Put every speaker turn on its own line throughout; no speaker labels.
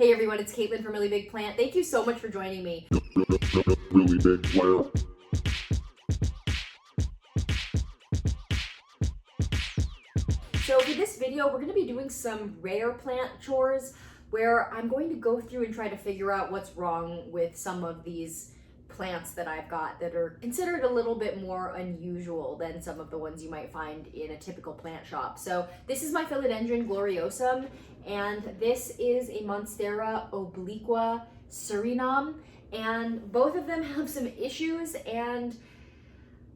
Hey everyone, it's Caitlin from Really Big Plant. Thank you so much for joining me.
Really big plant.
So for this video, we're going to be doing some rare plant chores where I'm going to go through and try to figure out what's wrong with some of these plants that I've got that are considered a little bit more unusual than some of the ones you might find in a typical plant shop. So this is my Philodendron gloriosum, and this is a Monstera obliqua Suriname, and both of them have some issues. And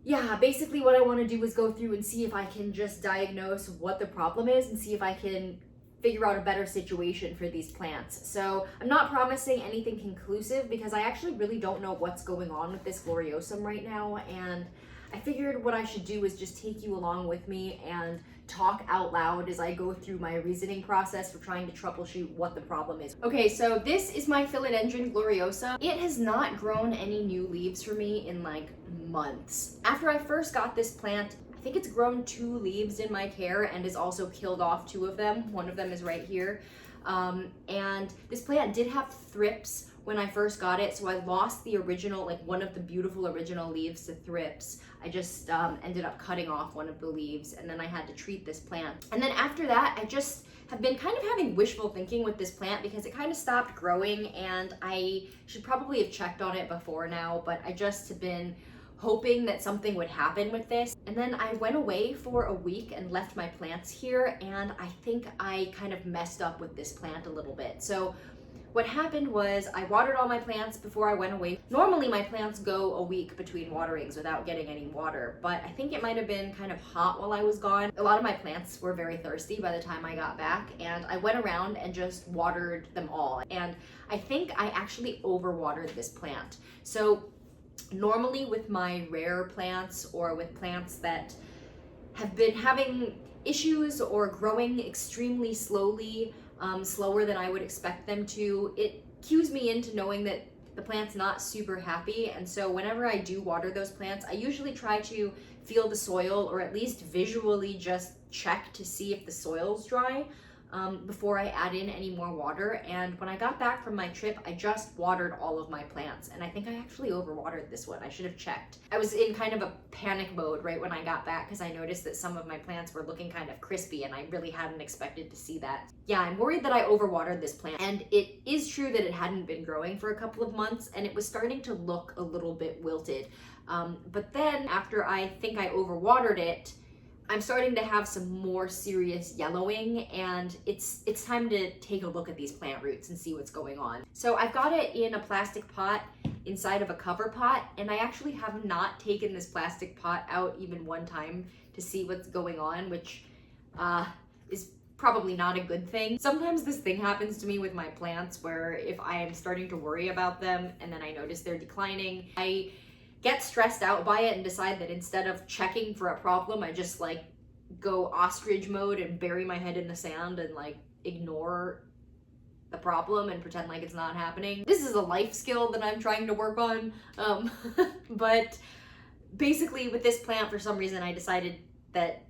yeah, basically what I want to do is go through and see if I can just diagnose what the problem is and see if I can figure out a better situation for these plants. So I'm not promising anything conclusive because I actually really don't know what's going on with this gloriosum right now, and I figured what I should do is just take you along with me and talk out loud as I go through my reasoning process for trying to troubleshoot what the problem is. Okay, so this is my Philodendron gloriosum. It has not grown any new leaves for me in like months. After I first got this plant, I think it's grown 2 leaves in my care and has also killed off 2 of them. One of them is right here. And this plant did have thrips when I first got it, so I lost the original, like one of the beautiful original leaves to thrips. I just ended up cutting off one of the leaves, and then I had to treat this plant. And then after that, I just have been kind of having wishful thinking with this plant because it kind of stopped growing, and I should probably have checked on it before now, but I just have been hoping that something would happen with this. And then I went away for a week and left my plants here, and I think I kind of messed up with this plant a little bit. So what happened was I watered all my plants before I went away. Normally my plants go a week between waterings without getting any water, but I think it might have been kind of hot while I was gone. A lot of my plants were very thirsty by the time I got back, and I went around and just watered them all. And I think I actually overwatered this plant. So normally with my rare plants or with plants that have been having issues or growing extremely slowly, slower than I would expect them to, it cues me into knowing that the plant's not super happy. And so whenever I do water those plants, I usually try to feel the soil, or at least visually just check to see if the soil's dry before I add in any more water. And when I got back from my trip, I just watered all of my plants, and I think I actually overwatered this one. I should have checked. I was in kind of a panic mode right when I got back because I noticed that some of my plants were looking kind of crispy, and I really hadn't expected to see that. Yeah, I'm worried that I overwatered this plant, and it is true that it hadn't been growing for a couple of months and it was starting to look a little bit wilted. But then after I think I overwatered it, I'm starting to have some more serious yellowing, and it's time to take a look at these plant roots and see what's going on. So I've got it in a plastic pot inside of a cover pot, and I actually have not taken this plastic pot out even one time to see what's going on, which is probably not a good thing. Sometimes this thing happens to me with my plants where if I am starting to worry about them and then I notice they're declining, I get stressed out by it and decide that instead of checking for a problem, I just like go ostrich mode and bury my head in the sand and like ignore the problem and pretend like it's not happening. This is a life skill that I'm trying to work on. But basically with this plant, for some reason, I decided that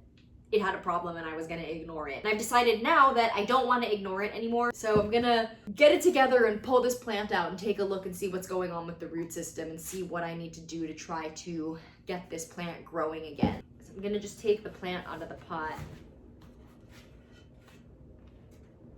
it had a problem and I was gonna ignore it. And I've decided now that I don't want to ignore it anymore. So I'm gonna get it together and pull this plant out and take a look and see what's going on with the root system and see what I need to do to try to get this plant growing again. So I'm gonna just take the plant out of the pot.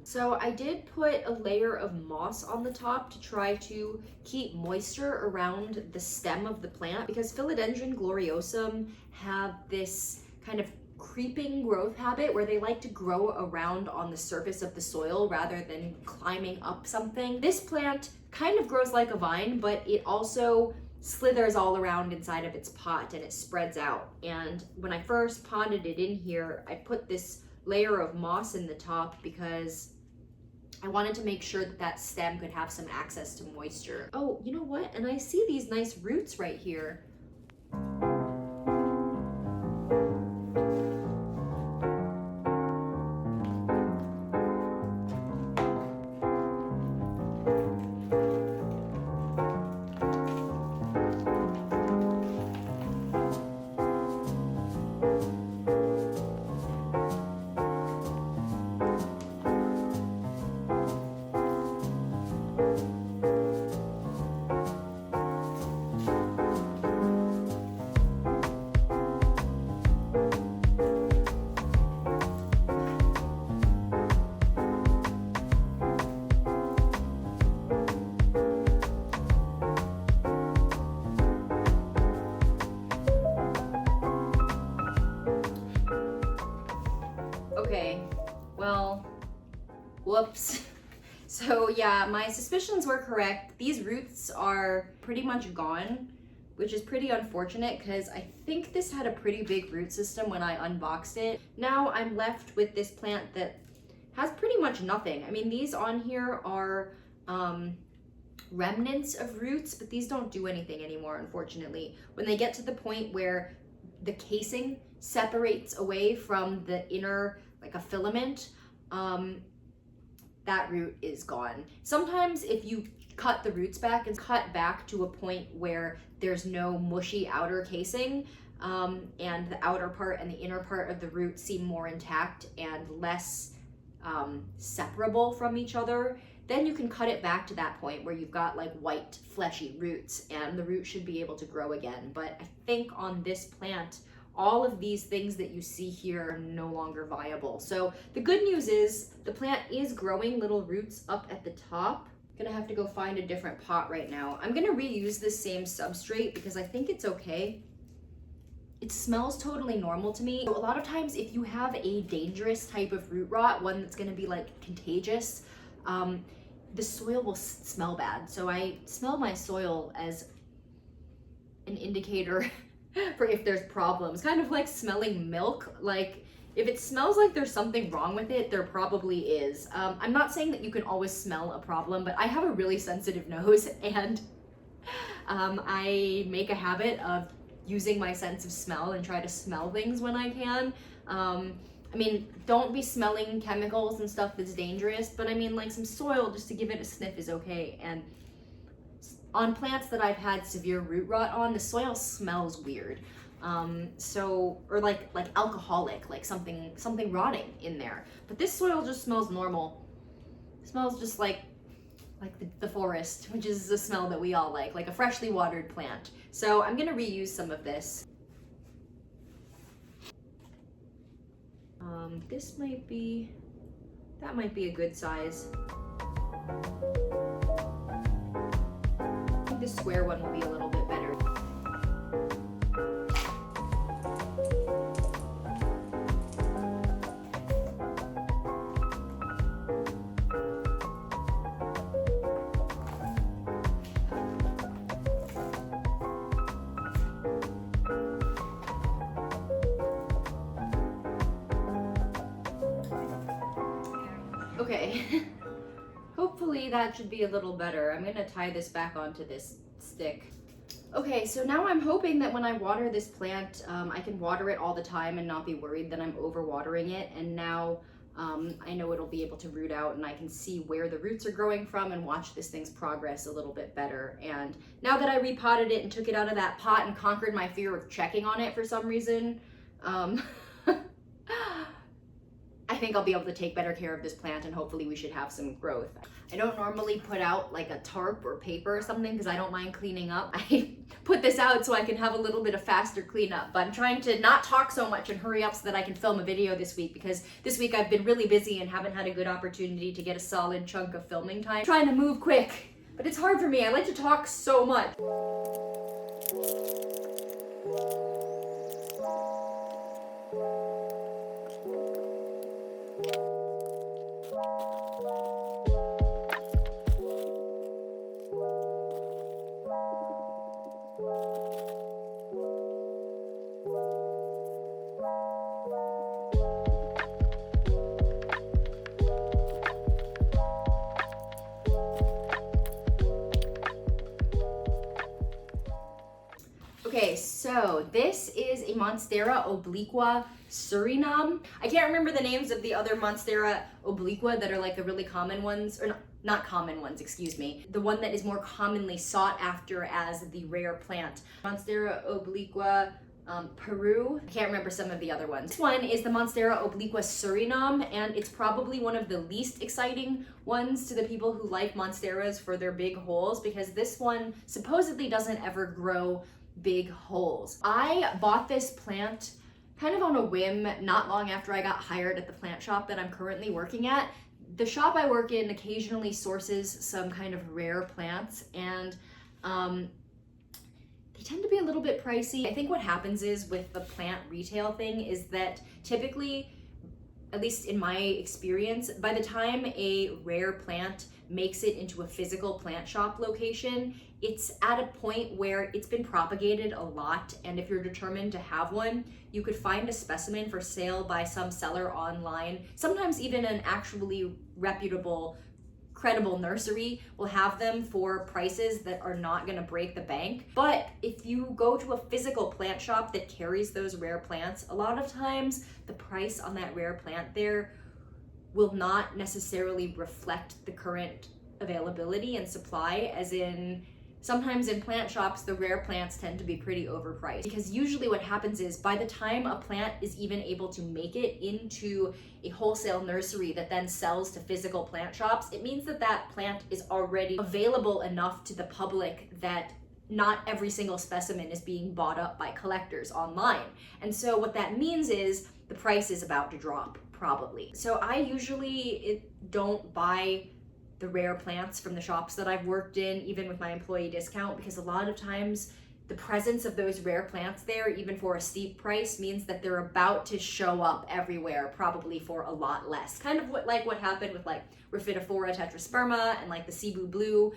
So I did put a layer of moss on the top to try to keep moisture around the stem of the plant, because Philodendron gloriosum have this kind of creeping growth habit where they like to grow around on the surface of the soil rather than climbing up something. This plant kind of grows like a vine, but it also slithers all around inside of its pot and it spreads out. And when I first potted it in here, I put this layer of moss in the top because I wanted to make sure that that stem could have some access to moisture. Oh, you know what? And I see these nice roots right here. Whoops. So yeah, my suspicions were correct. These roots are pretty much gone, which is pretty unfortunate because I think this had a pretty big root system when I unboxed it. Now I'm left with this plant that has pretty much nothing. I mean, these on here are remnants of roots, but these don't do anything anymore, unfortunately. When they get to the point where the casing separates away from the inner, like a filament, that root is gone. Sometimes if you cut the roots back and cut back to a point where there's no mushy outer casing, and the outer part and the inner part of the root seem more intact and less separable from each other, then you can cut it back to that point where you've got like white fleshy roots and the root should be able to grow again. But I think on this plant, all of these things that you see here are no longer viable. So the good news is the plant is growing little roots up at the top. I'm gonna have to go find a different pot right now. I'm gonna reuse this same substrate because I think it's okay. It smells totally normal to me. So a lot of times if you have a dangerous type of root rot, one that's gonna be like contagious, the soil will smell bad. So I smell my soil as an indicator for if there's problems. Kind of like smelling milk. Like if it smells like there's something wrong with it, there probably is. I'm not saying that you can always smell a problem, but I have a really sensitive nose and I make a habit of using my sense of smell and try to smell things when I can. I mean, don't be smelling chemicals and stuff that's dangerous, but I mean like some soil just to give it a sniff is okay. And on plants that I've had severe root rot on, the soil smells weird. Or like alcoholic, like something rotting in there. But this soil just smells normal. It smells just like the forest, which is a smell that we all like a freshly watered plant. So I'm gonna reuse some of this. That might be a good size. I think the square one will be a little bit better. Okay, hopefully that should be a little better. I'm gonna tie this back onto this stick. Okay, so now I'm hoping that when I water this plant, I can water it all the time and not be worried that I'm overwatering it. And now I know it'll be able to root out and I can see where the roots are growing from and watch this thing's progress a little bit better. And now that I repotted it and took it out of that pot and conquered my fear of checking on it for some reason, I think I'll be able to take better care of this plant and hopefully we should have some growth. I don't normally put out like a tarp or paper or something because I don't mind cleaning up. I put this out so I can have a little bit of faster cleanup, but I'm trying to not talk so much and hurry up so that I can film a video this week because this week I've been really busy and haven't had a good opportunity to get a solid chunk of filming time. I'm trying to move quick, but it's hard for me. I like to talk so much. Okay, so this is a Monstera obliqua Suriname. I can't remember the names of the other Monstera obliqua that are like the really common ones, or not common ones, excuse me. The one that is more commonly sought after as the rare plant. Monstera obliqua Peru. I can't remember some of the other ones. This one is the Monstera obliqua Suriname, and it's probably one of the least exciting ones to the people who like Monsteras for their big holes, because this one supposedly doesn't ever grow big holes. I bought this plant kind of on a whim not long after I got hired at the plant shop that I'm currently working at. The shop I work in occasionally sources some kind of rare plants, and they tend to be a little bit pricey. I think what happens is with the plant retail thing is that typically at least in my experience, by the time a rare plant makes it into a physical plant shop location, it's at a point where it's been propagated a lot, and if you're determined to have one, you could find a specimen for sale by some seller online. Sometimes even an actually reputable, credible nursery will have them for prices that are not going to break the bank. But if you go to a physical plant shop that carries those rare plants, a lot of times the price on that rare plant there will not necessarily reflect the current availability and supply, as in sometimes in plant shops, the rare plants tend to be pretty overpriced, because usually what happens is by the time a plant is even able to make it into a wholesale nursery that then sells to physical plant shops, it means that that plant is already available enough to the public that not every single specimen is being bought up by collectors online. And so what that means is the price is about to drop, probably. So I usually don't buy the rare plants from the shops that I've worked in, even with my employee discount, because a lot of times the presence of those rare plants there, even for a steep price, means that they're about to show up everywhere, probably for a lot less. Kind of what happened with like Rephidophora tetrasperma and like the Cebu blue.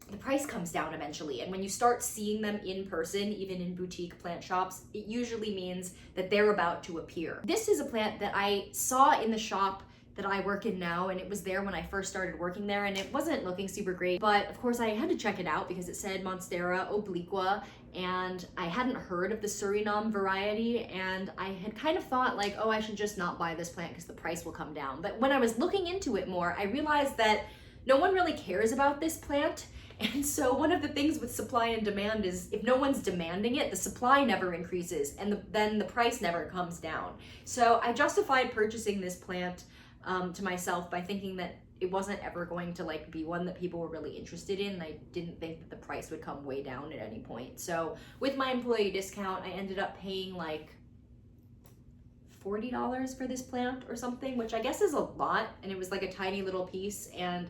The price comes down eventually, and when you start seeing them in person, even in boutique plant shops, it usually means that they're about to appear. This is a plant that I saw in the shop that I work in now, and it was there when I first started working there, and it wasn't looking super great, but of course I had to check it out because it said Monstera obliqua, and I hadn't heard of the Suriname variety, and I had kind of thought like, oh, I should just not buy this plant because the price will come down. But when I was looking into it more, I realized that no one really cares about this plant. And so one of the things with supply and demand is if no one's demanding it, the supply never increases, and then the price never comes down. So I justified purchasing this plant to myself by thinking that it wasn't ever going to like be one that people were really interested in, and I didn't think that the price would come way down at any point. So with my employee discount, I ended up paying like $40 for this plant or something, which I guess is a lot, and it was like a tiny little piece, and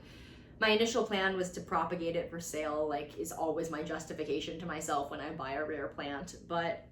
my initial plan was to propagate it for sale, like is always my justification to myself when I buy a rare plant, but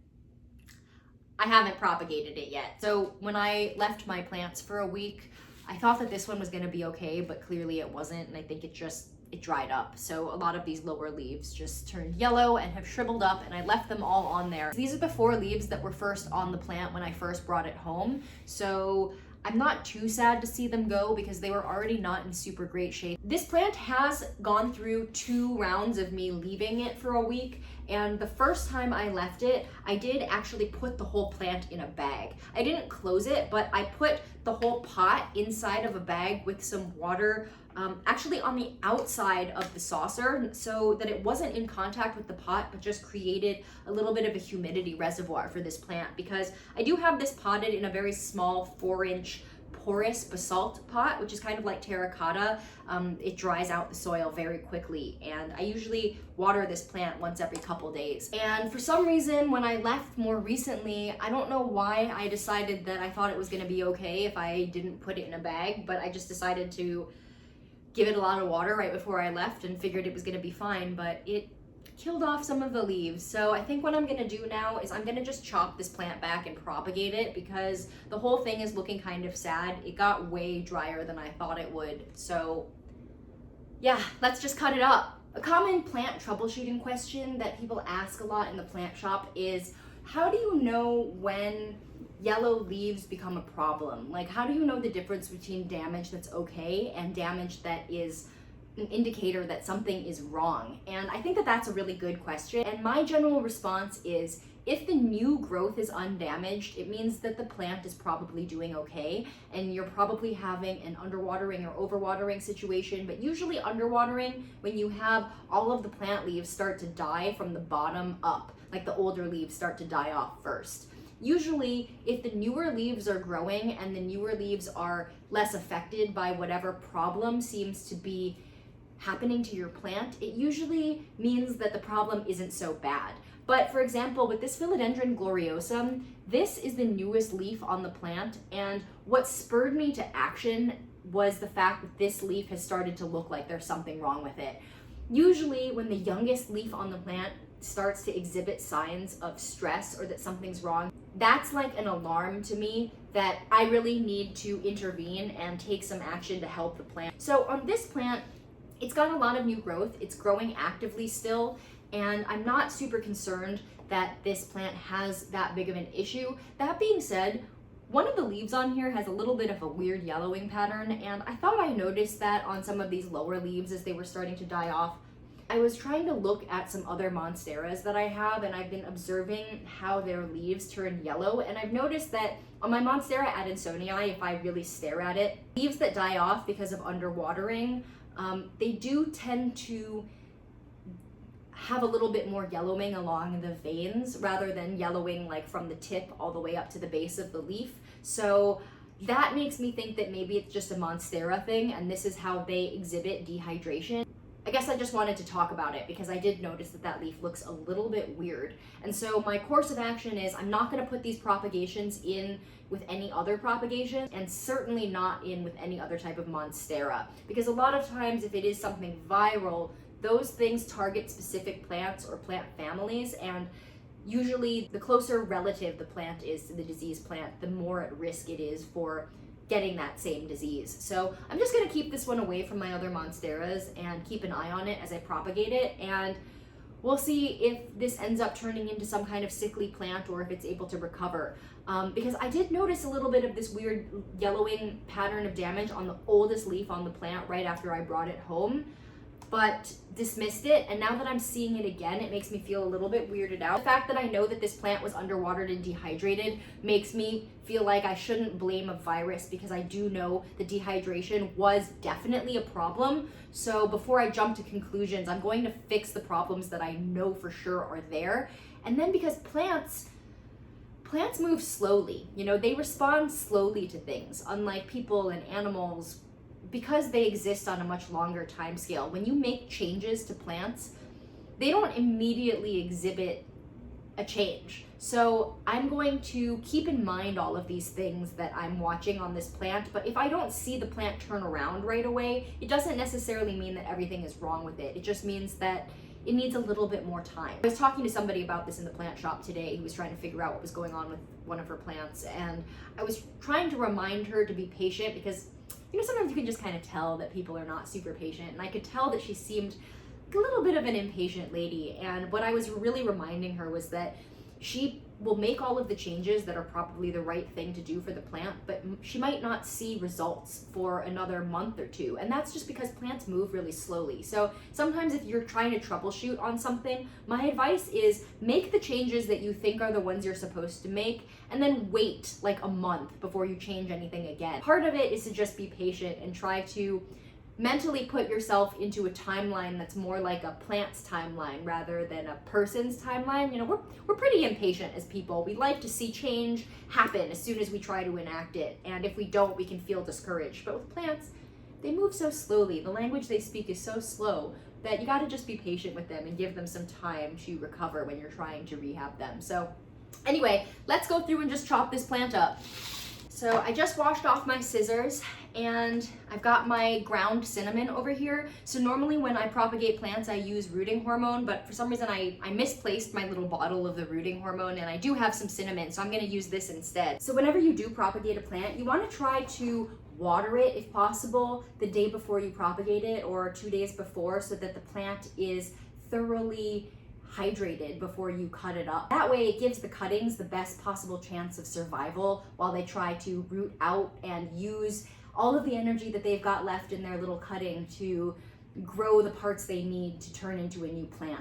I haven't propagated it yet. So when I left my plants for a week, I thought that this one was gonna be okay, but clearly it wasn't, and I think it dried up. So a lot of these lower leaves just turned yellow and have shriveled up, and I left them all on there. These are the 4 leaves that were first on the plant when I first brought it home. So I'm not too sad to see them go because they were already not in super great shape. This plant has gone through 2 rounds of me leaving it for a week, and the first time I left it, I did actually put the whole plant in a bag. I didn't close it, but I put the whole pot inside of a bag with some water, actually on the outside of the saucer, so that it wasn't in contact with the pot, but just created a little bit of a humidity reservoir for this plant, because I do have this potted in a very small 4-inch porous basalt pot, which is kind of like terracotta. It dries out the soil very quickly, and I usually water this plant once every couple days. And for some reason, when I left more recently, I don't know why I decided that I thought it was gonna be okay if I didn't put it in a bag, but I just decided to give it a lot of water right before I left and figured it was gonna be fine, but it killed off some of the leaves. So I think what I'm gonna do now is I'm gonna just chop this plant back and propagate it, because the whole thing is looking kind of sad. It got way drier than I thought it would. So yeah, let's just cut it up. A common plant troubleshooting question that people ask a lot in the plant shop is, how do you know when yellow leaves become a problem? Like, how do you know the difference between damage that's okay and damage that is an indicator that something is wrong? And I think that that's a really good question. And my general response is, if the new growth is undamaged, it means that the plant is probably doing okay, and you're probably having an underwatering or overwatering situation, but usually underwatering when you have all of the plant leaves start to die from the bottom up, like the older leaves start to die off first. Usually, if the newer leaves are growing and the newer leaves are less affected by whatever problem seems to be happening to your plant, it usually means that the problem isn't so bad. But for example, with this Philodendron gloriosum, this is the newest leaf on the plant, and what spurred me to action was the fact that this leaf has started to look like there's something wrong with it. Usually, when the youngest leaf on the plant starts to exhibit signs of stress or that something's wrong, that's like an alarm to me that I really need to intervene and take some action to help the plant. So on this plant, it's got a lot of new growth. It's growing actively still, and I'm not super concerned that this plant has that big of an issue. That being said, one of the leaves on here has a little bit of a weird yellowing pattern, and I thought I noticed that on some of these lower leaves as they were starting to die off. I was trying to look at some other Monsteras that I have, and I've been observing how their leaves turn yellow, and I've noticed that on my Monstera adansonii, if I really stare at it, leaves that die off because of underwatering, they do tend to have a little bit more yellowing along the veins rather than yellowing like from the tip all the way up to the base of the leaf. So that makes me think that maybe it's just a Monstera thing and this is how they exhibit dehydration. I guess I just wanted to talk about it because I did notice that that leaf looks a little bit weird. And so my course of action is I'm not going to put these propagations in with any other propagation, and certainly not in with any other type of Monstera, because a lot of times if it is something viral, those things target specific plants or plant families, and usually the closer relative the plant is to the diseased plant, the more at risk it is for getting that same disease. So I'm just going to keep this one away from my other Monsteras and keep an eye on it as I propagate it, and we'll see if this ends up turning into some kind of sickly plant or if it's able to recover. Because I did notice a little bit of this weird yellowing pattern of damage on the oldest leaf on the plant right after I brought it home, but dismissed it, and now that I'm seeing it again, it makes me feel a little bit weirded out. The fact that I know that this plant was underwatered and dehydrated makes me feel like I shouldn't blame a virus, because I do know that dehydration was definitely a problem. So before I jump to conclusions, I'm going to fix the problems that I know for sure are there. And then because plants move slowly, you know, they respond slowly to things, unlike people and animals. Because they exist on a much longer time scale, when you make changes to plants, they don't immediately exhibit a change. So I'm going to keep in mind all of these things that I'm watching on this plant, but if I don't see the plant turn around right away, it doesn't necessarily mean that everything is wrong with it. It just means that it needs a little bit more time. I was talking to somebody about this in the plant shop today who was trying to figure out what was going on with one of her plants, and I was trying to remind her to be patient, because you know, sometimes you can just kind of tell that people are not super patient, and I could tell that she seemed like a little bit of an impatient lady. And what I was really reminding her was that she will make all of the changes that are probably the right thing to do for the plant, but she might not see results for another month or two, and that's just because plants move really slowly. So sometimes if you're trying to troubleshoot on something, my advice is make the changes that you think are the ones you're supposed to make, and then wait like a month before you change anything again. Part of it is to just be patient and try to mentally put yourself into a timeline that's more like a plant's timeline rather than a person's timeline. You know, we're pretty impatient as people. We like to see change happen as soon as we try to enact it, and if we don't, we can feel discouraged. But with plants, they move so slowly. The language they speak is so slow that you got to just be patient with them and give them some time to recover when you're trying to rehab them. So anyway, let's go through and just chop this plant up. So I just washed off my scissors, and I've got my ground cinnamon over here. So normally when I propagate plants, I use rooting hormone, but for some reason I misplaced my little bottle of the rooting hormone, and I do have some cinnamon, so I'm gonna use this instead. So whenever you do propagate a plant, you wanna try to water it, if possible, the day before you propagate it or 2 days before, so that the plant is thoroughly hydrated before you cut it up. That way it gives the cuttings the best possible chance of survival while they try to root out and use all of the energy that they've got left in their little cutting to grow the parts they need to turn into a new plant.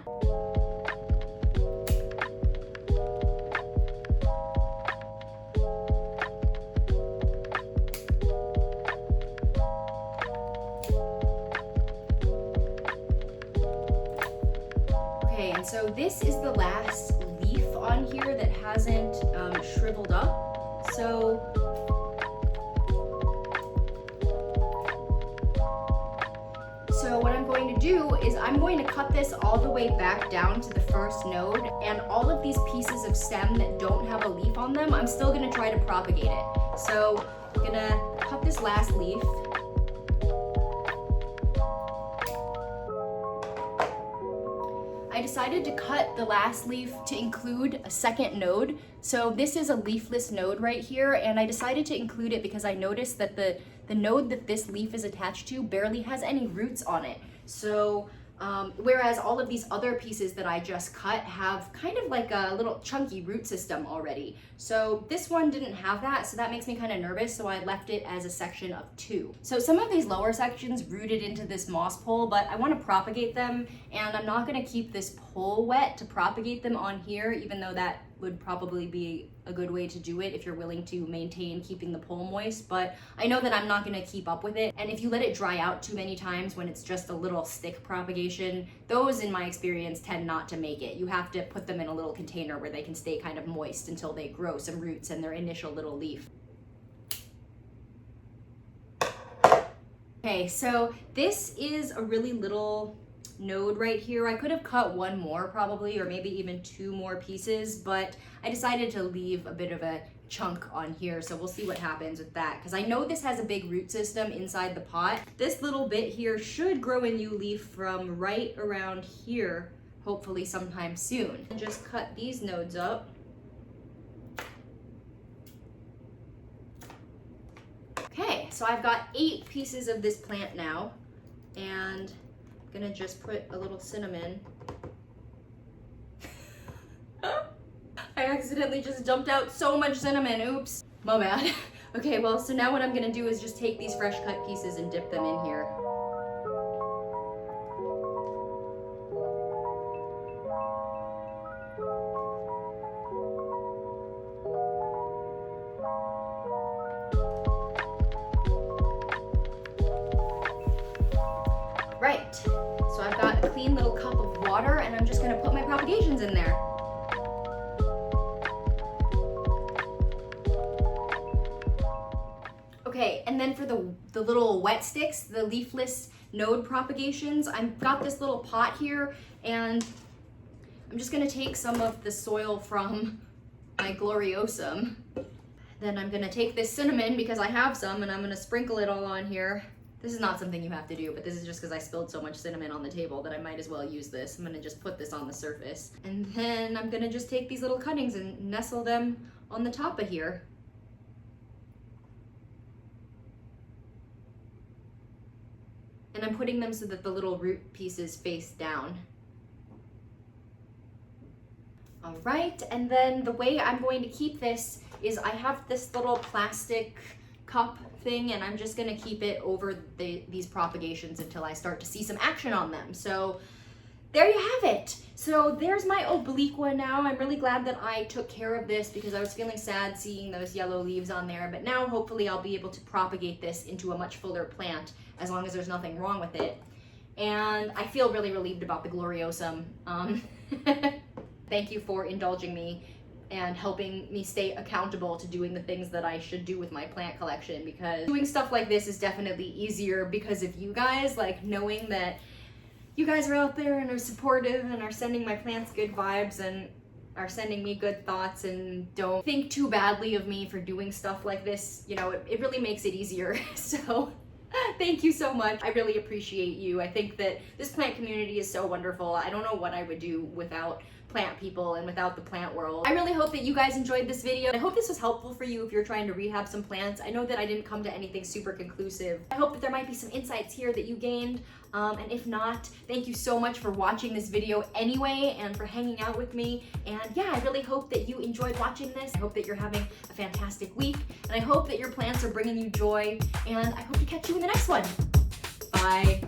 So this is the last leaf on here that hasn't shriveled up. So what I'm going to do is I'm going to cut this all the way back down to the first node, and all of these pieces of stem that don't have a leaf on them, I'm still going to try to propagate it. So I'm going to cut this last leaf. I decided to cut the last leaf to include a second node. So this is a leafless node right here, and I decided to include it because I noticed that the node that this leaf is attached to barely has any roots on it. So whereas all of these other pieces that I just cut have kind of like a little chunky root system already. So this one didn't have that, so that makes me kind of nervous, so I left it as a section of 2. So some of these lower sections rooted into this moss pole, but I want to propagate them, and I'm not going to keep this pole wet to propagate them on here, even though that would probably be a good way to do it if you're willing to maintain keeping the pole moist, but I know that I'm not going to keep up with it. And if you let it dry out too many times when it's just a little stick propagation, those in my experience tend not to make it. You have to put them in a little container where they can stay kind of moist until they grow some roots and their initial little leaf. Okay, so this is a really little node right here. I could have cut one more probably, or maybe even 2 more pieces, but I decided to leave a bit of a chunk on here, so we'll see what happens with that, because I know this has a big root system inside the pot. This little bit here should grow a new leaf from right around here, hopefully sometime soon. And just cut these nodes up. Okay, so I've got 8 pieces of this plant now, and I'm gonna just put a little cinnamon. I accidentally just dumped out so much cinnamon, oops. My bad. Okay, well, so now what I'm gonna do is just take these fresh cut pieces and dip them in here. Right, so I've got a clean little cup of water, and I'm just gonna put my propagations in there. Okay, and then for the little wet sticks, the leafless node propagations, I've got this little pot here, and I'm just gonna take some of the soil from my gloriosum. Then I'm gonna take this cinnamon, because I have some, and I'm gonna sprinkle it all on here. This is not something you have to do, but this is just because I spilled so much cinnamon on the table that I might as well use this. I'm gonna just put this on the surface. And then I'm gonna just take these little cuttings and nestle them on the top of here. And I'm putting them so that the little root pieces face down. All right, and then the way I'm going to keep this is I have this little plastic cup thing, and I'm just gonna keep it over these propagations until I start to see some action on them. So there you have it. So there's my obliqua now. I'm really glad that I took care of this because I was feeling sad seeing those yellow leaves on there, but now hopefully I'll be able to propagate this into a much fuller plant as long as there's nothing wrong with it. And I feel really relieved about the gloriosum. Thank you for indulging me and helping me stay accountable to doing the things that I should do with my plant collection, because doing stuff like this is definitely easier because of you guys, like knowing that you guys are out there and are supportive and are sending my plants good vibes and are sending me good thoughts and don't think too badly of me for doing stuff like this. You know, it really makes it easier. So thank you so much. I really appreciate you. I think that this plant community is so wonderful. I don't know what I would do without plant people and without the plant world. I really hope that you guys enjoyed this video. I hope this was helpful for you if you're trying to rehab some plants. I know that I didn't come to anything super conclusive. I hope that there might be some insights here that you gained. And if not, thank you so much for watching this video anyway and for hanging out with me. And yeah, I really hope that you enjoyed watching this. I hope that you're having a fantastic week, and I hope that your plants are bringing you joy, and I hope to catch you in the next one. Bye.